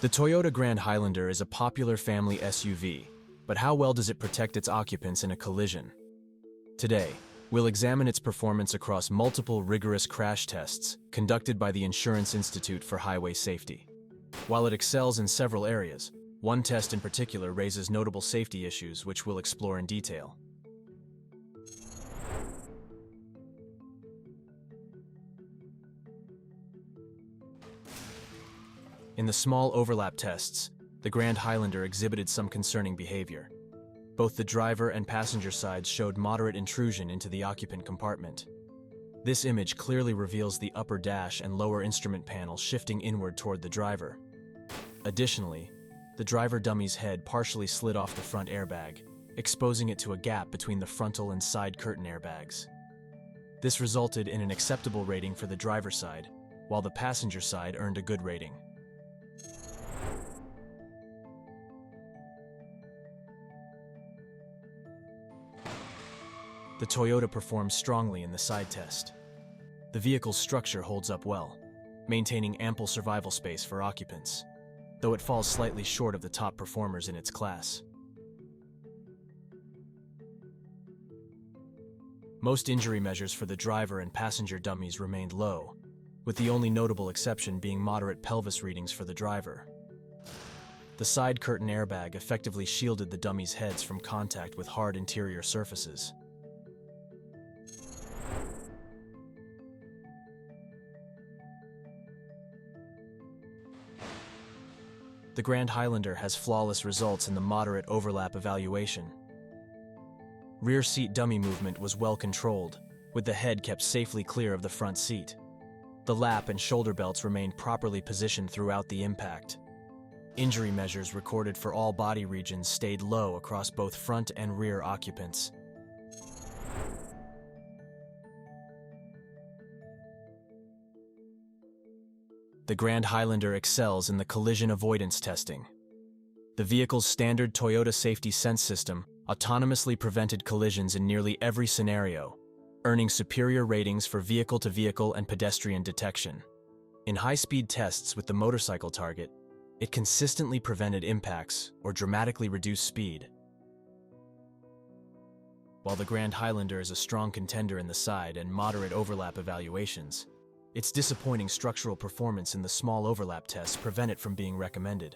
The Toyota Grand Highlander is a popular family SUV, but how well does it protect its occupants in a collision? Today, we'll examine its performance across multiple rigorous crash tests conducted by the Insurance Institute for Highway Safety. While it excels in several areas, one test in particular raises notable safety issues which we'll explore in detail. In the small overlap tests, the Grand Highlander exhibited some concerning behavior. Both the driver and passenger sides showed moderate intrusion into the occupant compartment. This image clearly reveals the upper dash and lower instrument panel shifting inward toward the driver. Additionally, the driver dummy's head partially slid off the front airbag, exposing it to a gap between the frontal and side curtain airbags. This resulted in an acceptable rating for the driver side, while the passenger side earned a good rating. The Toyota performs strongly in the side test. The vehicle's structure holds up well, maintaining ample survival space for occupants, though it falls slightly short of the top performers in its class. Most injury measures for the driver and passenger dummies remained low, with the only notable exception being moderate pelvis readings for the driver. The side curtain airbag effectively shielded the dummies' heads from contact with hard interior surfaces. The Grand Highlander has flawless results in the moderate overlap evaluation. Rear seat dummy movement was well controlled, with the head kept safely clear of the front seat. The lap and shoulder belts remained properly positioned throughout the impact. Injury measures recorded for all body regions stayed low across both front and rear occupants. The Grand Highlander excels in the collision avoidance testing. The vehicle's standard Toyota Safety Sense system autonomously prevented collisions in nearly every scenario, earning superior ratings for vehicle-to-vehicle and pedestrian detection. In high-speed tests with the motorcycle target, it consistently prevented impacts or dramatically reduced speed. While the Grand Highlander is a strong contender in the side and moderate overlap evaluations, its disappointing structural performance in the small overlap tests prevent it from being recommended.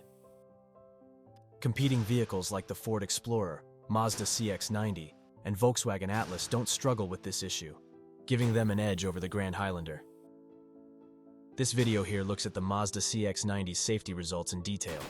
Competing vehicles like the Ford Explorer, Mazda CX-90, and Volkswagen Atlas don't struggle with this issue, giving them an edge over the Grand Highlander. This video here looks at the Mazda CX-90's safety results in detail.